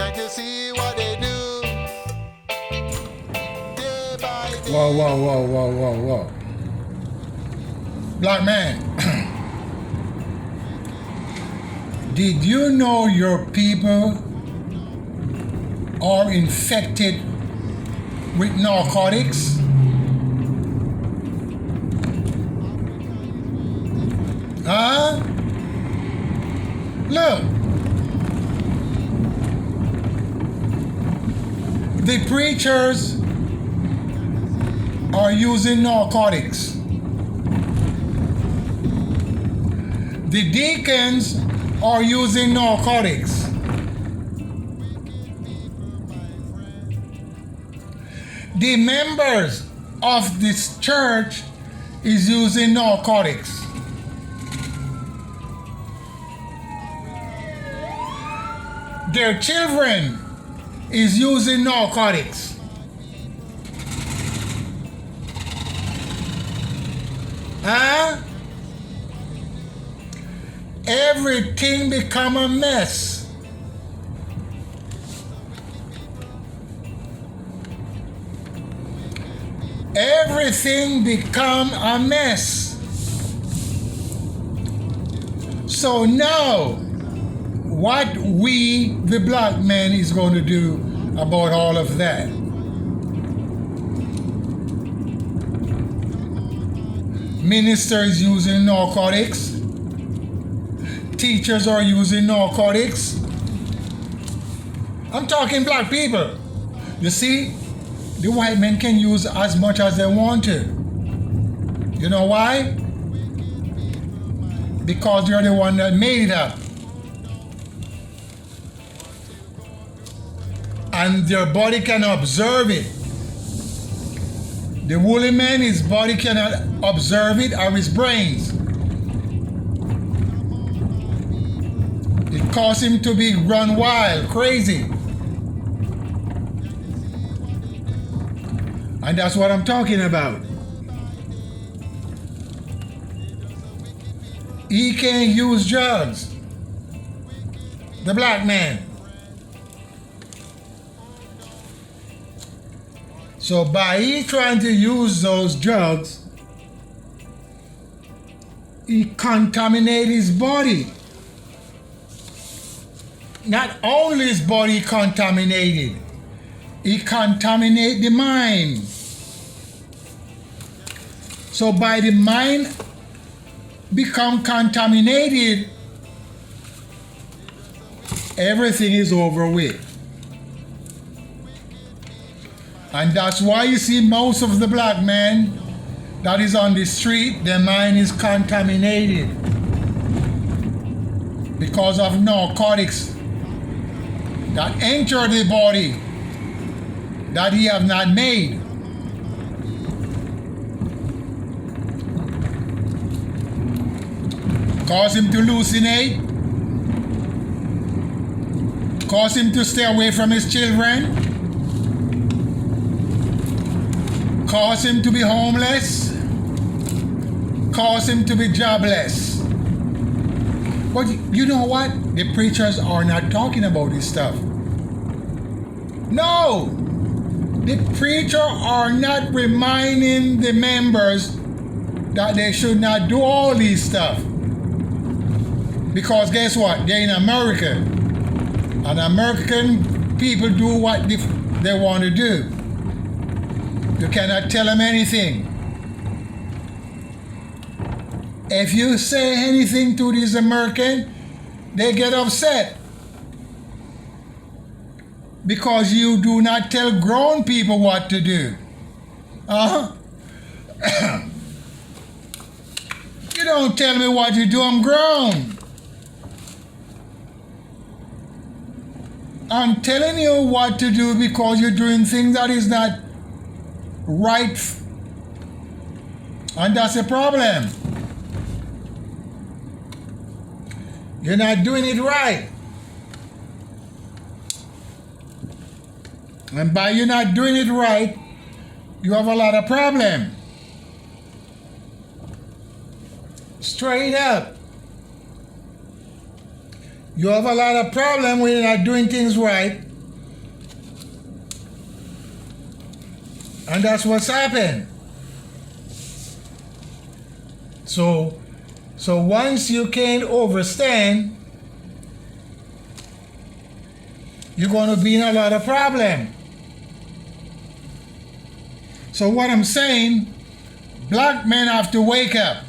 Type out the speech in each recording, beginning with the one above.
Can't you see what they do? Day by day. Whoa, whoa, whoa, whoa, whoa, whoa. Black man, did you know your people are infected with narcotics? Huh? Look. The preachers are using narcotics. The deacons are using narcotics. The members of this church is using narcotics. Their children is using narcotics. Huh? Everything become a mess. Everything become a mess. So now, what we, the black men, is going to do about all of that? Ministers using narcotics. Teachers are using narcotics. I'm talking black people. You see, the white men can use as much as they want to. You know why? Because they're the one that made it up. And their body can observe it. The woolly man, his body cannot observe it, or his brains. It causes him to be run wild, crazy. And that's what I'm talking about. He can't use drugs. The black man. So by he trying to use those drugs, he contaminates his body. Not only his body contaminated, he contaminates the mind. So by the mind become contaminated, everything is over with. And that's why you see most of the black men that is on the street, their mind is contaminated because of narcotics that enter the body that he have not made. Cause him to hallucinate, cause him to stay away from his children, cause him to be homeless, cause him to be jobless. But you know what? The preachers are not talking about this stuff. No! The preachers are not reminding the members that they should not do all these stuff. Because guess what? They're in America. And American people do what they want to do. You cannot tell them anything. If you say anything to these Americans, they get upset. Because you do not tell grown people what to do. You don't tell me what to do, I'm grown. I'm telling you what to do because you're doing things that is not right. And that's a problem. You're not doing it right. And by you not doing it right, you have a lot of problem. Straight up. You have a lot of problem when you're not doing things right. And that's what's happened. So once you can't overstand, you're going to be in a lot of problem. So what I'm saying, black men have to wake up.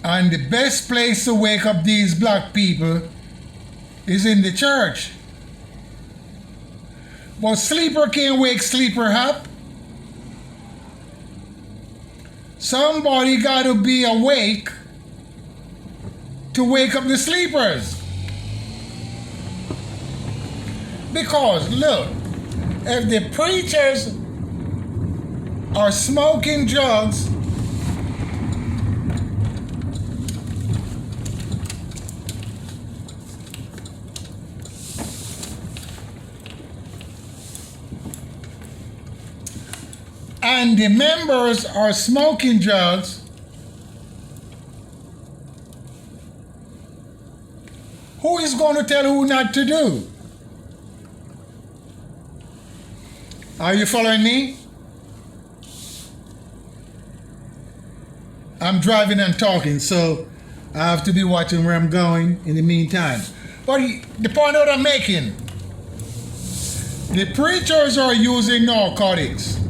And the best place to wake up these black people is in the church. But sleeper can't wake sleeper up. Somebody got to be awake to wake up the sleepers. Because look, if the preachers are smoking drugs, and the members are smoking drugs, who is going to tell who not to do? Are you following me? I'm driving and talking, so I have to be watching where I'm going in the meantime. But the point that I'm making, the preachers are using narcotics.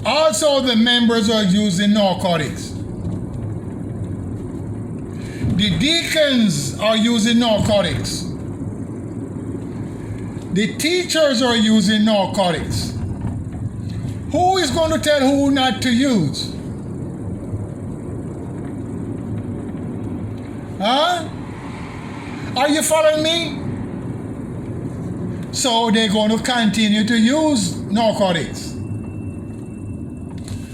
Also, the members are using narcotics. The deacons are using narcotics. The teachers are using narcotics. Who is going to tell who not to use? Huh? Are you following me? So they're going to continue to use narcotics.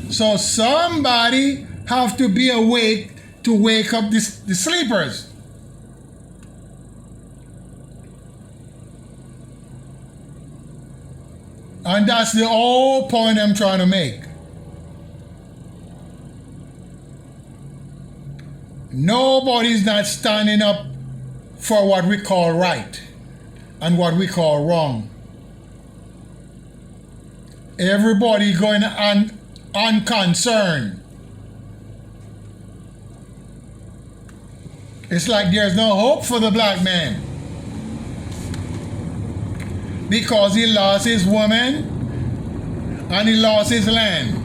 So somebody have to be awake to wake up the sleepers. And that's the whole point I'm trying to make. Nobody's not standing up for what we call right and what we call wrong. Everybody going unconcerned. It's like there's no hope for the black man. Because he lost his woman and he lost his land.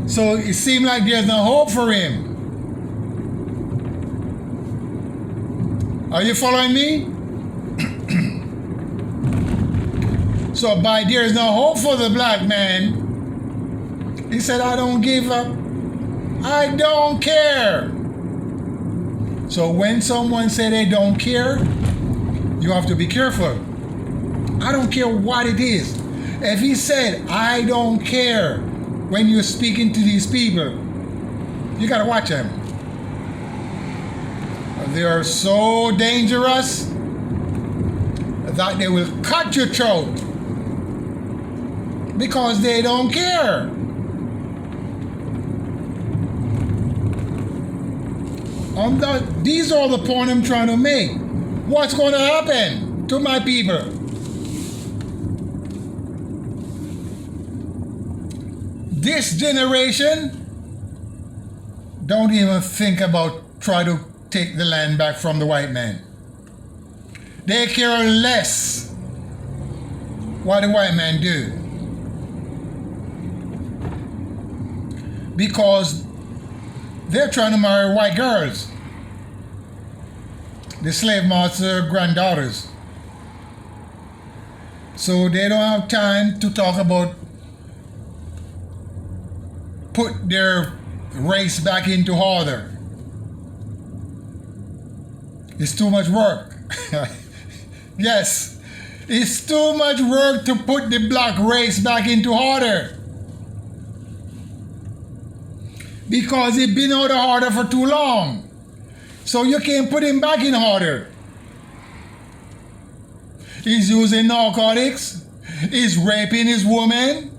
So it seemed like there's no hope for him. Are you following me? So by there's no hope for the black man, he said, I don't give up. I don't care. So when someone say they don't care, you have to be careful. I don't care what it is. If he said, I don't care, when you're speaking to these people, you got to watch them. They are so dangerous that they will cut your throat because they don't care. These are the point I'm trying to make. What's going to happen to my people? This generation don't even think about try to take the land back from the white man. They care less what the white man do. Because they're trying to marry white girls. The slave master granddaughters. So they don't have time to talk about put their race back into order. It's too much work. Yes, it's too much work to put the black race back into order. Because it's been out of order for too long. So you can't put him back in order. He's using narcotics. He's raping his woman.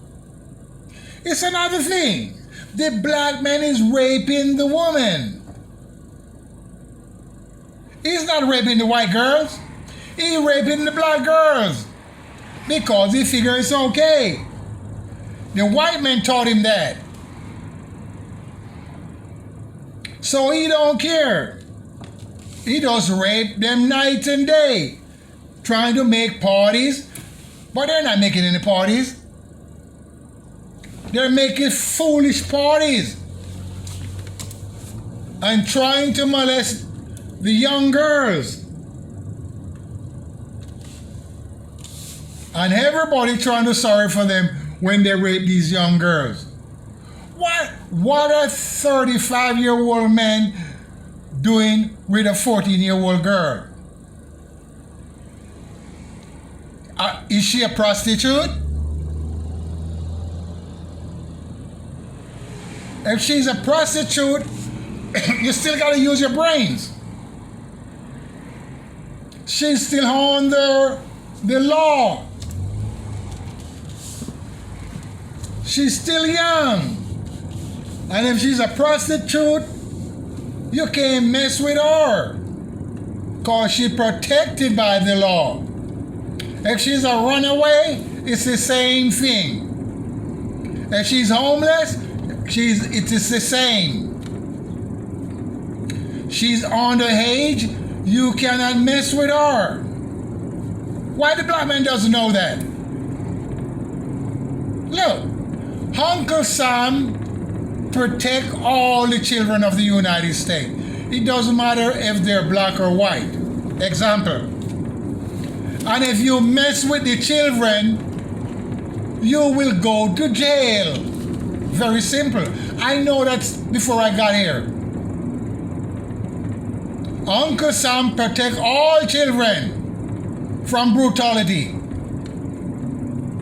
It's another thing. The black man is raping the woman. He's not raping the white girls. He's raping the black girls because he figures it's okay. The white man taught him that. So he don't care. He just rape them night and day, trying to make parties, but they're not making any parties. They're making foolish parties and trying to molest the young girls. And everybody trying to sorry for them when they rape these young girls. What a 35-year-old man doing with a 14-year-old girl? Is she a prostitute? If she's a prostitute, you still got to use your brains. She's still under the law. She's still young. And if she's a prostitute, you can't mess with her because she's protected by the law. If she's a runaway, it's the same thing. If she's homeless, it is the same. She's underage, you cannot mess with her. Why the black man doesn't know that? Look, Uncle Sam protect all the children of the United States. It doesn't matter if they're black or white. Example. And if you mess with the children, you will go to jail. Very simple. I know that before I got here. Uncle Sam protect all children from brutality,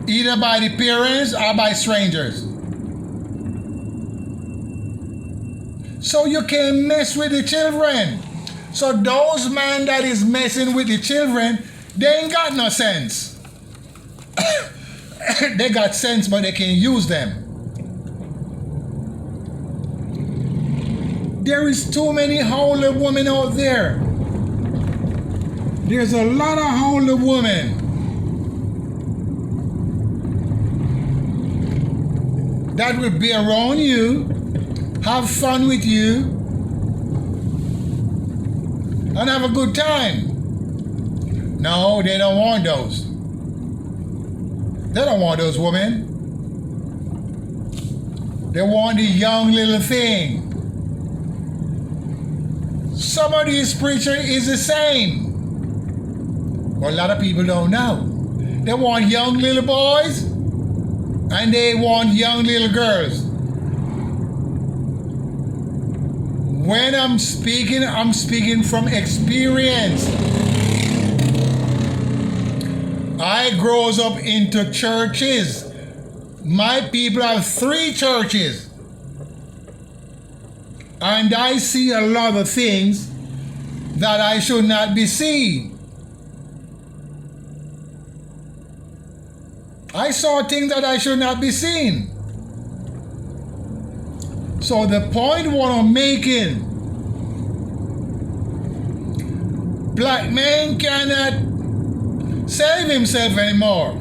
either by the parents or by strangers. So you can't mess with the children. So those men that is messing with the children, they ain't got no sense. They got sense, but they can't use them. There is too many holy women out there. There's a lot of holy women that will be around you, have fun with you, and have a good time. No, they don't want those. They don't want those women. They want the young little thing. Some of these preachers is the same. But a lot of people don't know. They want young little boys and they want young little girls. When I'm speaking from experience. I grows up into churches. My people have 3 churches. And I see a lot of things that I should not be seeing. I saw things that I should not be seeing. So the point what I'm making, black man cannot save himself anymore.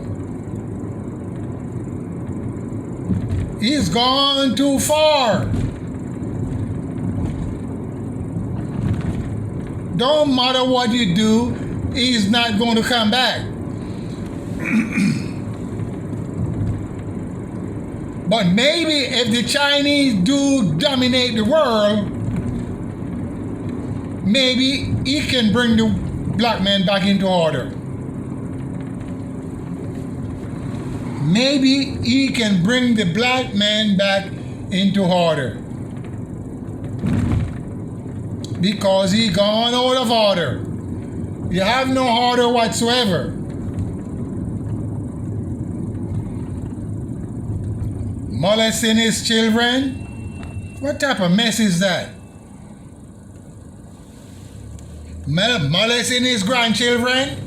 He's gone too far. Don't matter what you do, he's not going to come back. But maybe if the Chinese do dominate the world, maybe he can bring the black man back into order. Maybe he can bring the black man back into order. Because he gone out of order. You have no order whatsoever. Molesting his children? What type of mess is that? Molesting his grandchildren?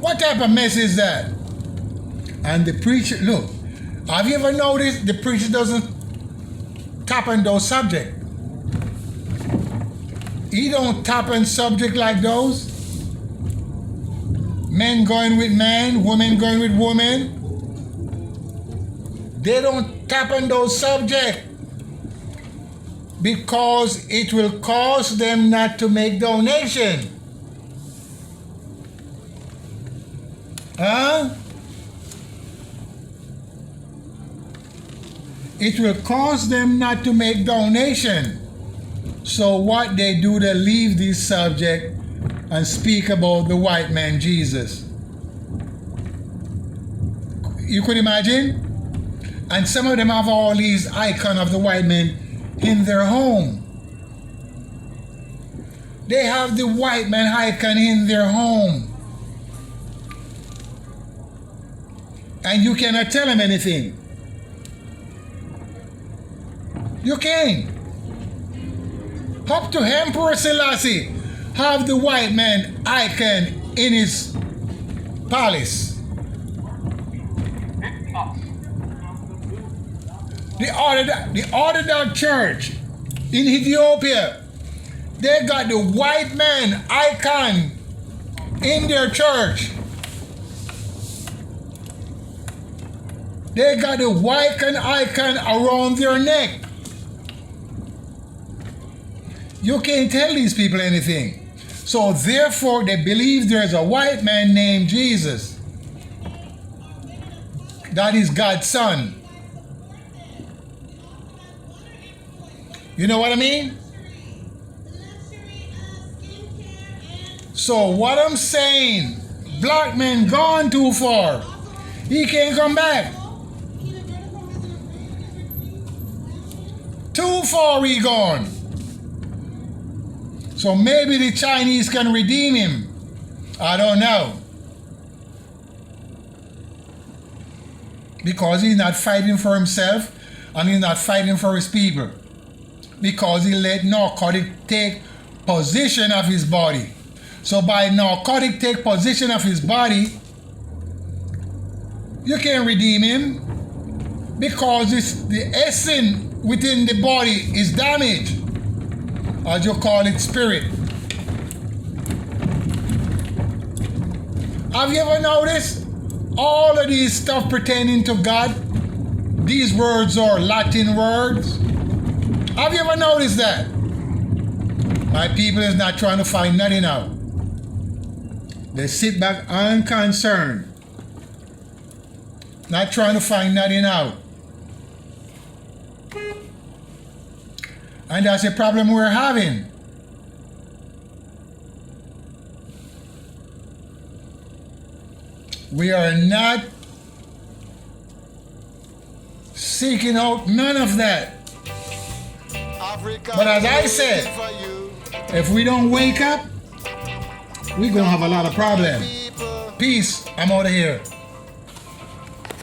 What type of mess is that? And the preacher, look, have you ever noticed the preacher doesn't tap on those subjects? He don't tap on subject like those. Men going with men, women going with women. They don't tap on those subjects because it will cause them not to make donation. Huh? It will cause them not to make donation. So what they do, they leave this subject and speak about the white man Jesus. You could imagine? And some of them have all these icons of the white man in their home. They have the white man icon in their home. And you cannot tell them anything. You can't. Up to Emperor Selassie have the white man icon in his palace. The Orthodox Church in Ethiopia, they got the white man icon in their church. They got the white icon around their neck. You can't tell these people anything. So therefore they believe there's a white man named Jesus. That is God's son. You know what I mean? So what I'm saying, black man gone too far. He can't come back. Too far he gone. So maybe the Chinese can redeem him. I don't know. Because he's not fighting for himself and he's not fighting for his people. Because he let narcotic take possession of his body. So by narcotic take possession of his body, you can't redeem him because the essence within the body is damaged. As you call it, spirit. Have you ever noticed all of these stuff pertaining to God? These words are Latin words. Have you ever noticed that? My people is not trying to find nothing out. They sit back unconcerned. Not trying to find nothing out. And that's a problem we're having. We are not seeking out none of that. Africa, But as I said, for you, if we don't wake up, we're going to have a lot of problems. people. Peace. I'm out of here.